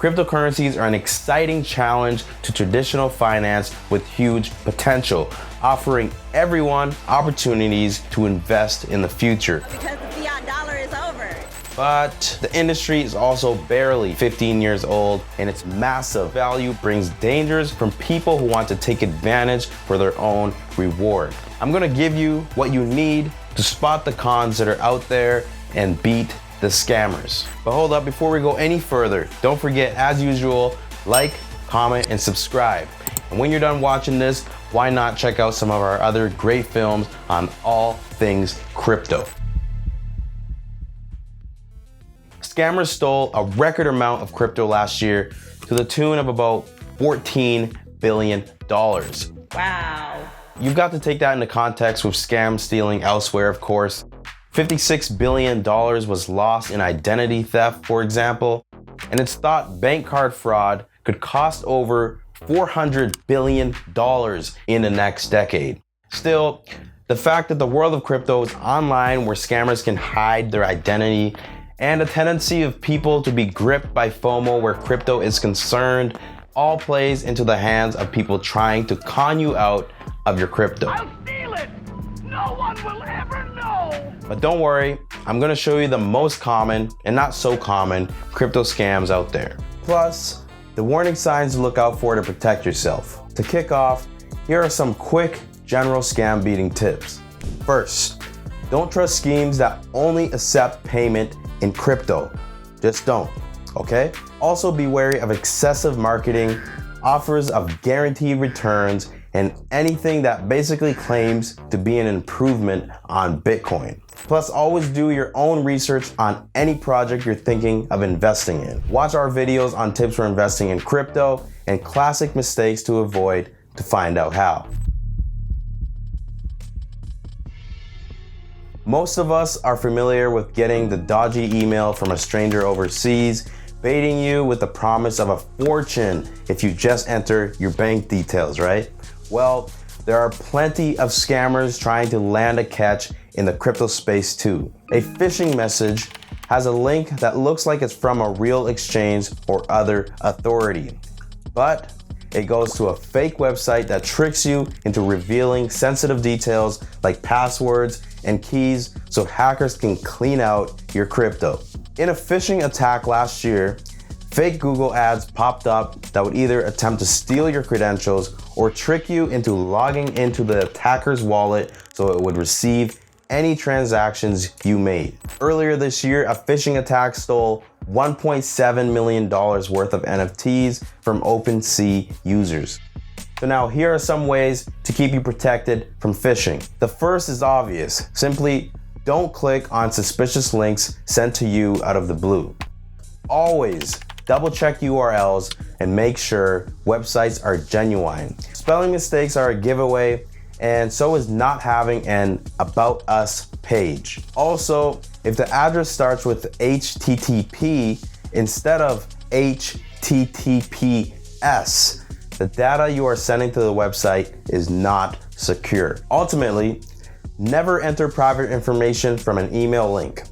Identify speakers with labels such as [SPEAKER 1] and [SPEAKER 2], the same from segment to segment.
[SPEAKER 1] Cryptocurrencies are an exciting challenge to traditional finance with huge potential, offering everyone opportunities to invest in the future.
[SPEAKER 2] Because the fiat dollar is over.
[SPEAKER 1] But the industry is also barely 15 years old, and its massive value brings dangers from people who want to take advantage for their own reward. I'm gonna give you what you need to spot the cons that are out there and beat the scammers. But hold up, before we go any further, don't forget, as usual, like, comment, and subscribe. And when you're done watching this, why not check out some of our other great films on all things crypto. Scammers stole a record amount of crypto last year to the tune of about $14 billion.
[SPEAKER 2] Wow.
[SPEAKER 1] You've got to take that into context with scam stealing elsewhere, of course. $56 billion was lost in identity theft, for example, and it's thought bank card fraud could cost over $400 billion in the next decade. Still, the fact that the world of crypto is online where scammers can hide their identity, and a tendency of people to be gripped by FOMO where crypto is concerned, all plays into the hands of people trying to con you out of your crypto.
[SPEAKER 3] I'll steal it! No one will ever know!
[SPEAKER 1] But don't worry, I'm gonna show you the most common and not so common crypto scams out there. Plus, the warning signs to look out for to protect yourself. To kick off, here are some quick general scam beating tips. First, don't trust schemes that only accept payment in crypto. Just don't, okay? Also be wary of excessive marketing, offers of guaranteed returns, and anything that basically claims to be an improvement on Bitcoin. Plus, always do your own research on any project you're thinking of investing in. Watch our videos on tips for investing in crypto and classic mistakes to avoid to find out how. Most of us are familiar with getting the dodgy email from a stranger overseas, baiting you with the promise of a fortune if you just enter your bank details, right? Well, there are plenty of scammers trying to land a catch in the crypto space too. A phishing message has a link that looks like it's from a real exchange or other authority, but it goes to a fake website that tricks you into revealing sensitive details like passwords and keys so hackers can clean out your crypto. In a phishing attack last year, fake Google ads popped up that would either attempt to steal your credentials or trick you into logging into the attacker's wallet so it would receive any transactions you made. Earlier this year, a phishing attack stole $1.7 million worth of NFTs from OpenSea users. So now here are some ways to keep you protected from phishing. The first is obvious. Simply don't click on suspicious links sent to you out of the blue. Always double check URLs and make sure websites are genuine. Spelling mistakes are a giveaway, and so is not having an About Us page. Also, if the address starts with HTTP instead of HTTPS, the data you are sending to the website is not secure. Ultimately, never enter private information from an email link.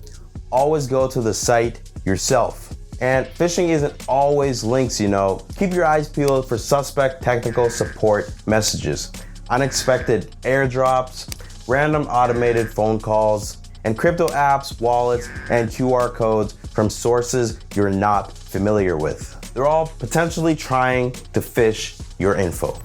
[SPEAKER 1] Always go to the site yourself. And phishing isn't always links, you know. Keep your eyes peeled for suspect technical support messages, unexpected airdrops, random automated phone calls, and crypto apps, wallets, and QR codes from sources you're not familiar with. They're all potentially trying to phish your info.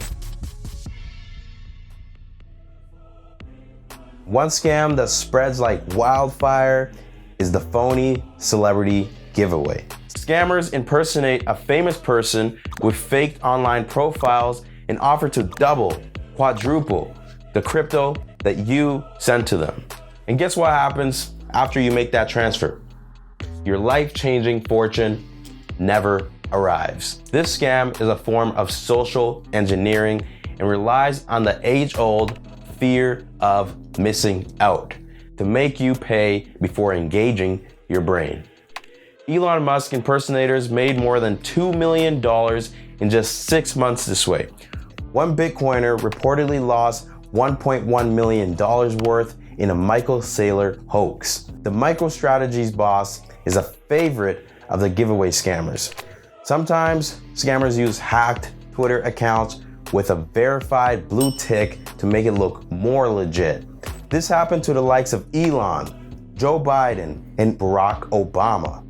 [SPEAKER 1] One scam that spreads like wildfire is the phony celebrity giveaway. Scammers impersonate a famous person with faked online profiles and offer to double, quadruple the crypto that you send to them. And guess what happens after you make that transfer? Your life-changing fortune never arrives. This scam is a form of social engineering and relies on the age-old fear of missing out to make you pay before engaging your brain. Elon Musk impersonators made more than $2 million in just 6 months this way. One Bitcoiner reportedly lost $1.1 million worth in a Michael Saylor hoax. The MicroStrategy's boss is a favorite of the giveaway scammers. Sometimes scammers use hacked Twitter accounts with a verified blue tick to make it look more legit. This happened to the likes of Elon, Joe Biden, and Barack Obama.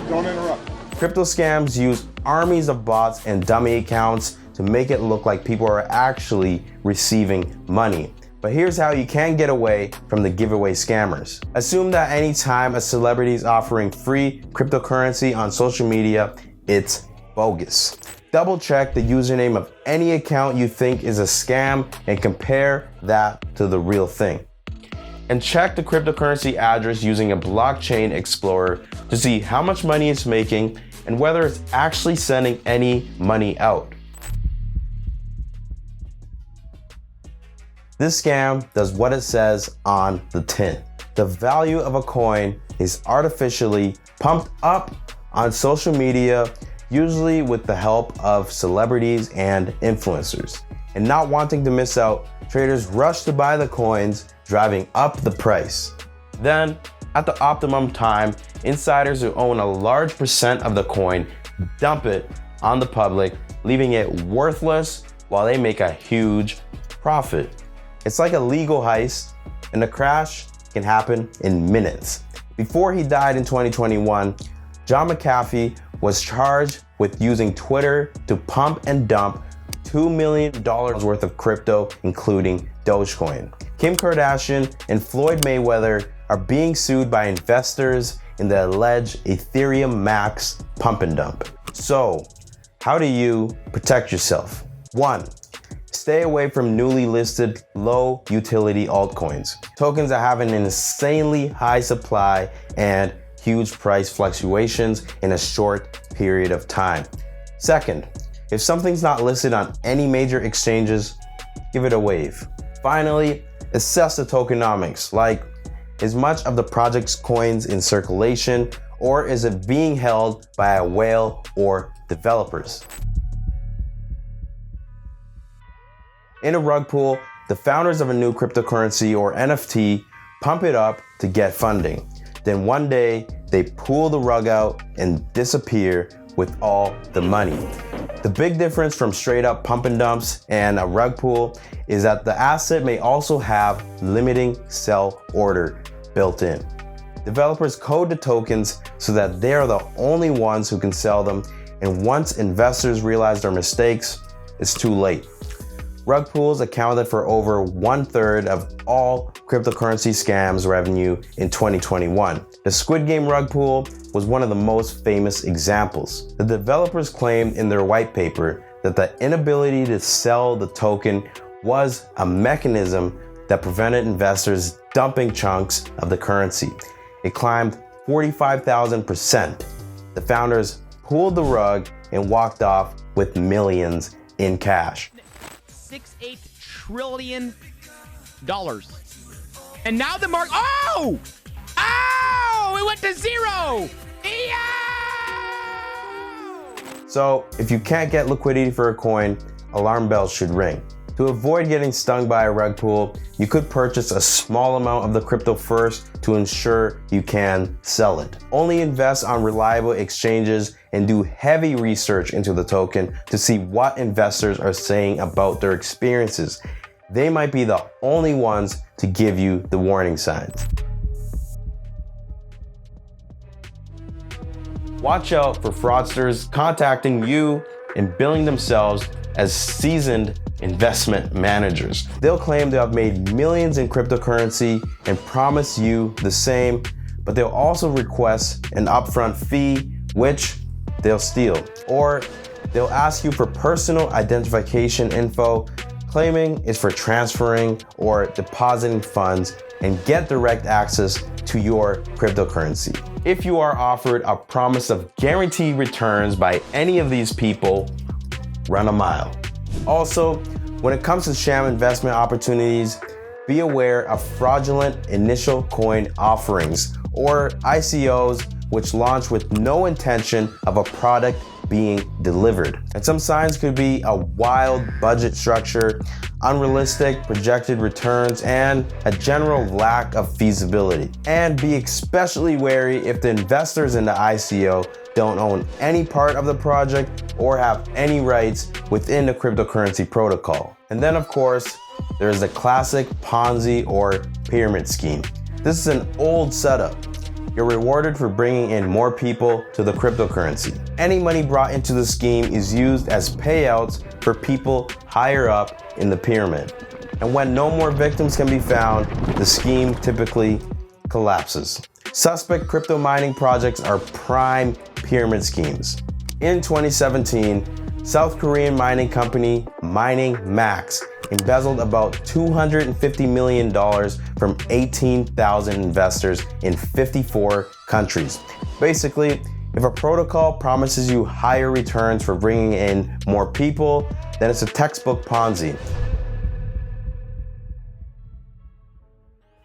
[SPEAKER 4] Don't interrupt.
[SPEAKER 1] Crypto scams use armies of bots and dummy accounts to make it look like people are actually receiving money. But here's how you can get away from the giveaway scammers. Assume that anytime a celebrity is offering free cryptocurrency on social media, it's bogus. Double check the username of any account you think is a scam and compare that to the real thing. And check the cryptocurrency address using a blockchain explorer to see how much money it's making and whether it's actually sending any money out. This scam does what it says on the tin. The value of a coin is artificially pumped up on social media, usually with the help of celebrities and influencers. And not wanting to miss out, traders rush to buy the coins, driving up the price. Then, at the optimum time, insiders who own a large percent of the coin dump it on the public, leaving it worthless while they make a huge profit. It's like a legal heist, and the crash can happen in minutes. Before he died in 2021, John McAfee was charged with using Twitter to pump and dump $2 million worth of crypto, including Dogecoin. Kim Kardashian and Floyd Mayweather are being sued by investors in the alleged Ethereum Max pump and dump. So, how do you protect yourself? 1. Stay away from newly listed low utility altcoins, tokens that have an insanely high supply and huge price fluctuations in a short period of time. 2nd, if something's not listed on any major exchanges, give it a wave. Finally, assess the tokenomics, like is much of the project's coins in circulation, or is it being held by a whale or developers? In a rug pull, the founders of a new cryptocurrency or NFT pump it up to get funding. Then one day, they pull the rug out and disappear with all the money. The big difference from straight up pump and dumps and a rug pull is that the asset may also have limiting sell order built in. Developers code the tokens so that they are the only ones who can sell them, and once investors realize their mistakes, it's too late. Rug pools accounted for over 1/3 of all cryptocurrency scams revenue in 2021. The Squid Game rug pool was one of the most famous examples. The developers claimed in their white paper that the inability to sell the token was a mechanism that prevented investors dumping chunks of the currency. It climbed 45,000%. The founders pulled the rug and walked off with millions in cash.
[SPEAKER 5] $68 trillion. And now the market, oh, it went to zero.
[SPEAKER 1] So if you can't get liquidity for a coin, alarm bells should ring. To avoid getting stung by a rug pull, you could purchase a small amount of the crypto first to ensure you can sell it. Only invest on reliable exchanges and do heavy research into the token to see what investors are saying about their experiences. They might be the only ones to give you the warning signs. Watch out for fraudsters contacting you and billing themselves as seasoned investment managers. They'll claim to have made millions in cryptocurrency and promise you the same, but they'll also request an upfront fee, which they'll steal. Or they'll ask you for personal identification info, claiming it's for transferring or depositing funds and get direct access to your cryptocurrency. If you are offered a promise of guaranteed returns by any of these people, run a mile. Also, when it comes to sham investment opportunities, be aware of fraudulent initial coin offerings, or ICOs, which launch with no intention of a product being delivered. And some signs could be a wild budget structure, unrealistic projected returns, and a general lack of feasibility. And be especially wary if the investors in the ICO don't own any part of the project or have any rights within the cryptocurrency protocol. And then of course, there's the classic Ponzi or pyramid scheme. This is an old setup. You're rewarded for bringing in more people to the cryptocurrency. Any money brought into the scheme is used as payouts for people higher up in the pyramid. And when no more victims can be found, the scheme typically collapses. Suspect crypto mining projects are prime pyramid schemes. In 2017, South Korean mining company Mining Max embezzled about $250 million from 18,000 investors in 54 countries. Basically, if a protocol promises you higher returns for bringing in more people, then it's a textbook Ponzi.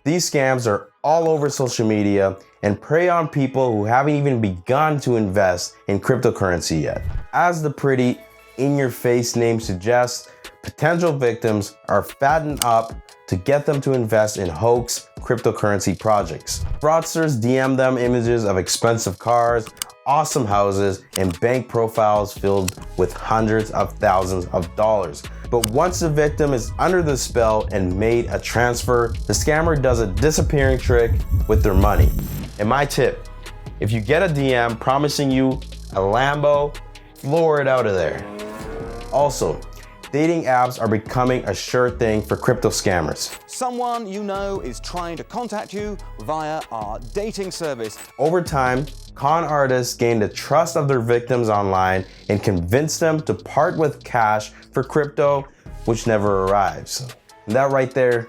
[SPEAKER 1] These scams are all over social media and prey on people who haven't even begun to invest in cryptocurrency yet. As the pretty in-your-face name suggests, potential victims are fattened up to get them to invest in hoax cryptocurrency projects. Fraudsters DM them images of expensive cars, awesome houses, and bank profiles filled with hundreds of thousands of dollars. But once the victim is under the spell and made a transfer, the scammer does a disappearing trick with their money. And my tip, if you get a DM promising you a Lambo, floor it out of there. Also, dating apps are becoming a sure thing for crypto scammers.
[SPEAKER 4] Someone you know is trying to contact you via our dating service.
[SPEAKER 1] Over time, con artists gain the trust of their victims online and convince them to part with cash for crypto, which never arrives. And that right there,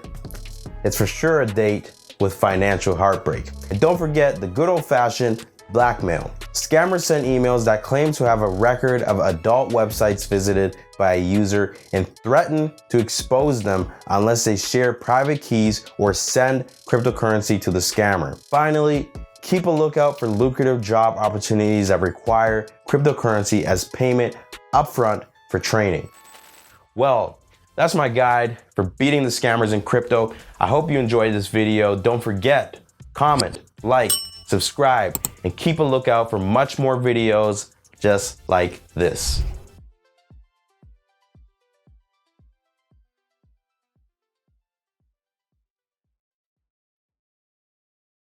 [SPEAKER 1] it's for sure a date with financial heartbreak. And don't forget the good old-fashioned blackmail. Scammers send emails that claim to have a record of adult websites visited by a user and threaten to expose them unless they share private keys or send cryptocurrency to the scammer. Finally, keep a lookout for lucrative job opportunities that require cryptocurrency as payment upfront for training. Well, that's my guide for beating the scammers in crypto. I hope you enjoyed this video. Don't forget, comment, like, subscribe, and keep a lookout for much more videos just like this.